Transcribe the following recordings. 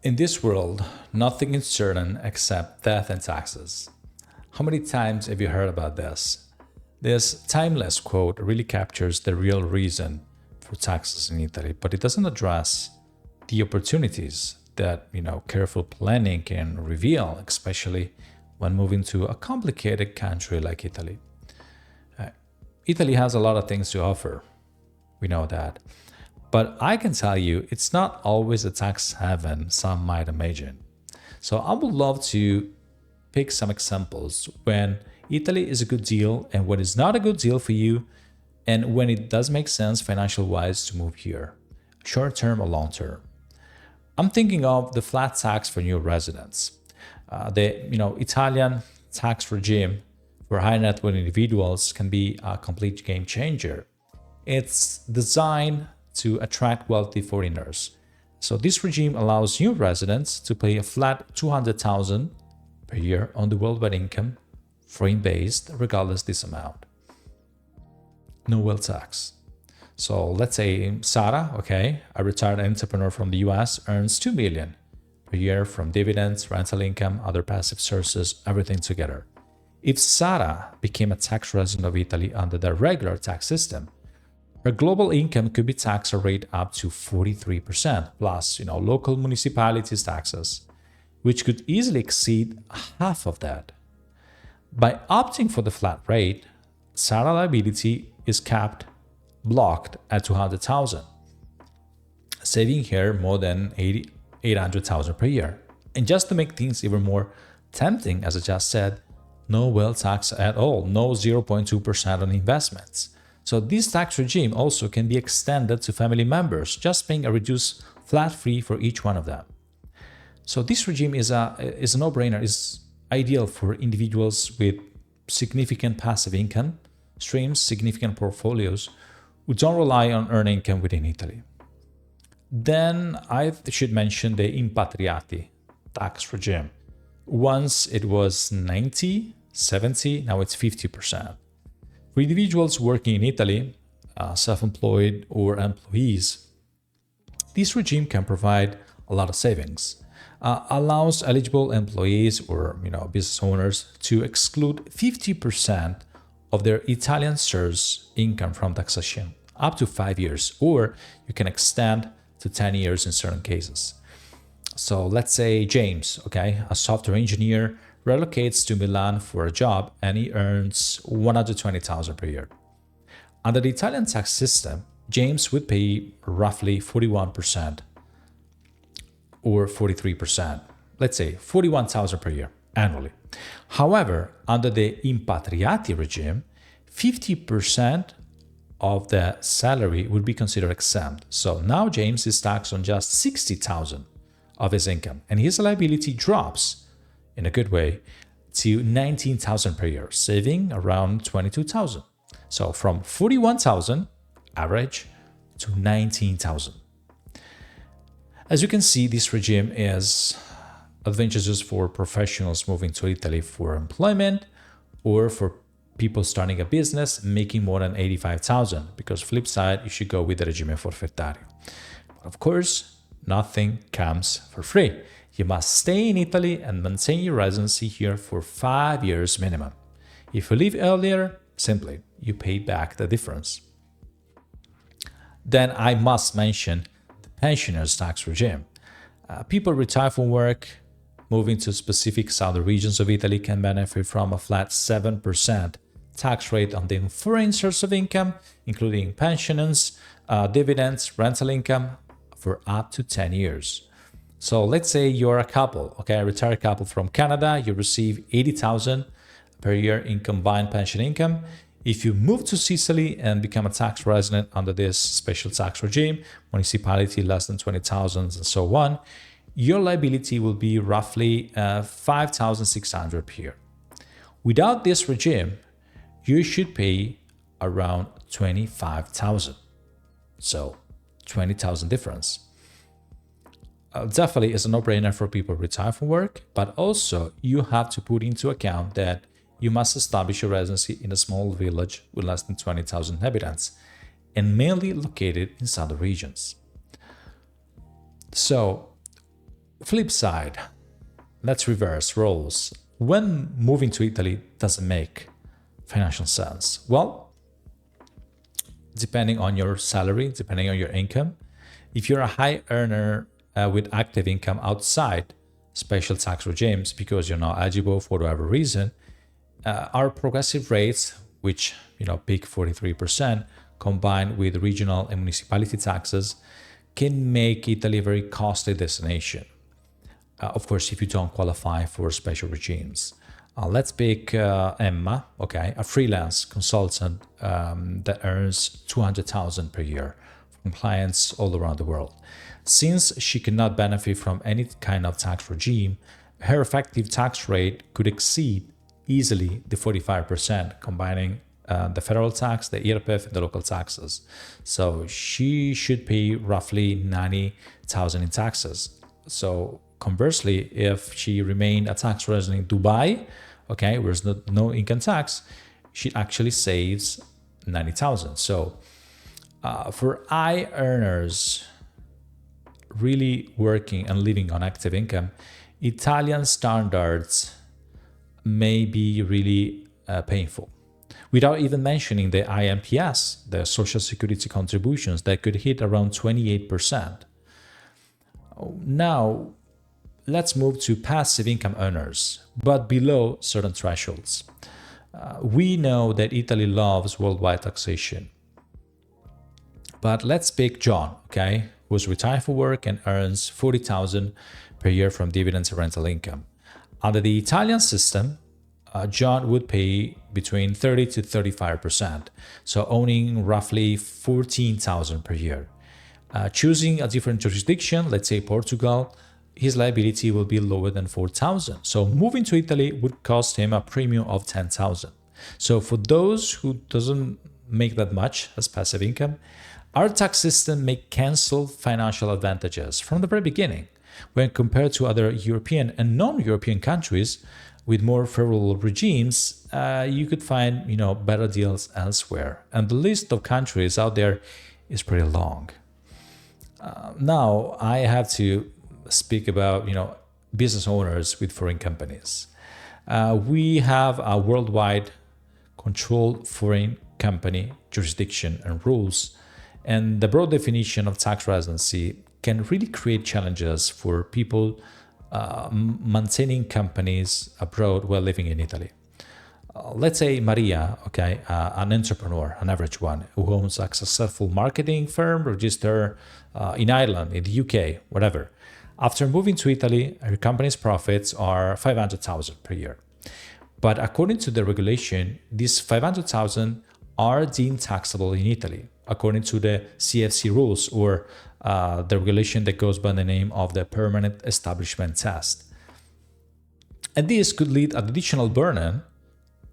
In this world, nothing is certain except death and taxes. How many times have you heard about this? This timeless quote really captures the real reason for taxes in Italy, but it doesn't address the opportunities that, careful planning can reveal, especially when moving to a complicated country like Italy. Italy has a lot of things to offer. We know that. But I can tell you, it's not always a tax heaven some might imagine. So I would love to pick some examples when Italy is a good deal and when it's not a good deal for you, and when it does make sense financial wise to move here, short term or long term. I'm thinking of the flat tax for new residents. The Italian tax regime for high net worth individuals can be a complete game changer. It's designed to attract wealthy foreigners. So this regime allows new residents to pay a flat 200,000 per year on the worldwide income, foreign based, regardless this amount. No wealth tax. So let's say Sarah, a retired entrepreneur from the US, earns 2 million per year from dividends, rental income, other passive sources, everything together. If Sarah became a tax resident of Italy under the regular tax system, her global income could be taxed at a rate up to 43%, plus local municipalities' taxes, which could easily exceed half of that. By opting for the flat rate, Sarah liability is blocked at 200,000, saving her more than 800,000 per year. And just to make things even more tempting, as I just said, no wealth tax at all, no 0.2% on investments. So this tax regime also can be extended to family members, just paying a reduced flat fee for each one of them. So this regime is a no-brainer, is ideal for individuals with significant passive income streams, significant portfolios, who don't rely on earned income within Italy. Then I should mention the impatriati tax regime. Once it was 90, 70, now it's 50%. For individuals working in Italy, self-employed or employees, this regime can provide a lot of savings. Allows eligible employees or business owners to exclude 50% of their Italian source income from taxation, up to 5 years, or you can extend to 10 years in certain cases. So let's say James, a software engineer, relocates to Milan for a job and he earns 120,000 per year. Under the Italian tax system, James would pay roughly 41% or 43%, let's say 41,000 per year annually. However, under the impatriati regime, 50% of the salary would be considered exempt. So now James is taxed on just 60,000 of his income, and his liability drops in a good way to 19,000 per year, saving around 22,000. So from 41,000 average to 19,000. As you can see, this regime is advantageous for professionals moving to Italy for employment or for people starting a business making more than 85,000, because flip side, you should go with the regime forfettario. Of course, nothing comes for free. You must stay in Italy and maintain your residency here for 5 years minimum. If you leave earlier, simply, you pay back the difference. Then I must mention the pensioners tax regime. People retire from work, moving to specific southern regions of Italy can benefit from a flat 7% tax rate on the foreign source of income, including pensions, dividends, rental income, for up to 10 years. So let's say you're a couple, a retired couple from Canada, you receive 80,000 per year in combined pension income. If you move to Sicily and become a tax resident under this special tax regime, municipality less than 20,000 and so on, your liability will be roughly 5,600 per year. Without this regime, you should pay around 25,000. So 20,000 difference. Definitely is a no-brainer for people who retire from work, but also you have to put into account that you must establish a residency in a small village with less than 20,000 inhabitants and mainly located in southern regions. So Flip side, let's reverse roles. When moving to Italy doesn't make financial sense? Well, depending on your salary, depending on your income, if you're a high earner with active income outside special tax regimes because you're not eligible for whatever reason, our progressive rates, which peak 43%, combined with regional and municipality taxes, can make Italy a very costly destination. Of course, if you don't qualify for special regimes. Let's pick Emma, okay, a freelance consultant that earns 200,000 per year from clients all around the world. Since she cannot benefit from any kind of tax regime, her effective tax rate could exceed easily the 45%, combining the federal tax, the IRPEF, and the local taxes. So she should pay roughly 90,000 in taxes. So conversely, if she remained a tax resident in Dubai, okay, where there's no income tax, she actually saves 90,000. So for high earners really working and living on active income, Italian standards may be really painful. Without even mentioning the IMPS, the social security contributions that could hit around 28%. Now, let's move to passive income earners, but below certain thresholds. We know that Italy loves worldwide taxation. But let's pick John, okay, who's retired for work and earns 40,000 per year from dividends and rental income. Under the Italian system, John would pay between 30 to 35%, so owning roughly 14,000 per year. Choosing a different jurisdiction, let's say Portugal, his liability will be lower than 4,000. So moving to Italy would cost him a premium of 10,000. So for those who doesn't make that much as passive income, our tax system may cancel financial advantages from the very beginning when compared to other European and non-European countries with more favorable regimes. You could find better deals elsewhere, and the list of countries out there is pretty long. Now I have to speak about business owners with foreign companies. We have a worldwide controlled foreign company jurisdiction and rules, and the broad definition of tax residency can really create challenges for people maintaining companies abroad while living in Italy. Let's say Maria, okay, an entrepreneur, an average one, who owns a successful marketing firm registered in Ireland, in the UK, whatever. After moving to Italy, her company's profits are 500,000 per year. But according to the regulation, these 500,000 are deemed taxable in Italy, according to the CFC rules, or the regulation that goes by the name of the permanent establishment test. And this could lead an additional burden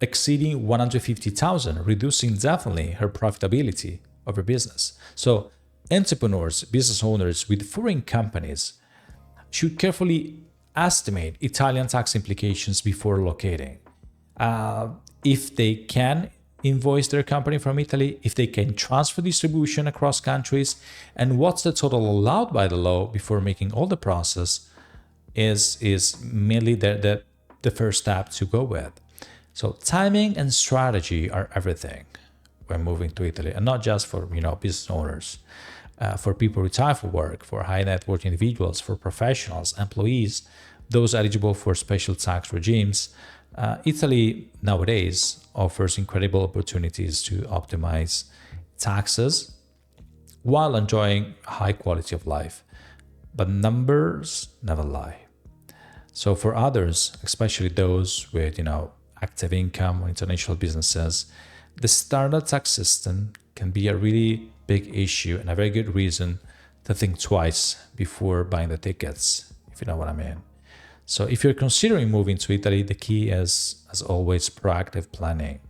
exceeding 150,000, reducing definitely her profitability of her business. So entrepreneurs, business owners with foreign companies should carefully estimate Italian tax implications before locating. If they can invoice their company from Italy, if they can transfer distribution across countries, and what's the total allowed by the law before making all the process is mainly the first step to go with. So timing and strategy are everything when moving to Italy, and not just for business owners, for people retired for work, for high net worth individuals, for professionals, employees, those eligible for special tax regimes. Italy nowadays offers incredible opportunities to optimize taxes while enjoying high quality of life. But numbers never lie. So for others, especially those with active income or international businesses, the standard tax system can be a really big issue and a very good reason to think twice before buying the tickets, if you know what I mean. So if you're considering moving to Italy, the key is, as always, proactive planning.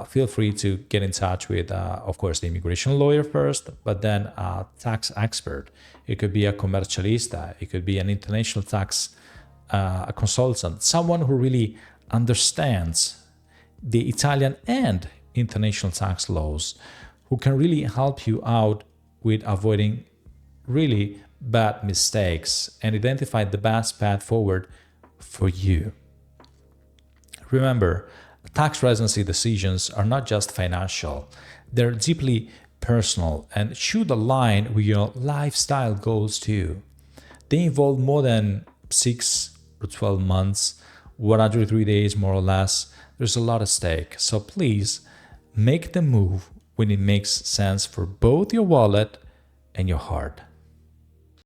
Feel free to get in touch with, of course, the immigration lawyer first, but then a tax expert. It could be a commercialista, it could be an international tax a consultant, someone who really understands the Italian and international tax laws, who can really help you out with avoiding really bad mistakes and identify the best path forward for you. Remember, tax residency decisions are not just financial, they're deeply personal and should align with your lifestyle goals too. They involve more than 6 or 12 months, 103 days more or less. There's a lot at stake. So please make the move when it makes sense for both your wallet and your heart.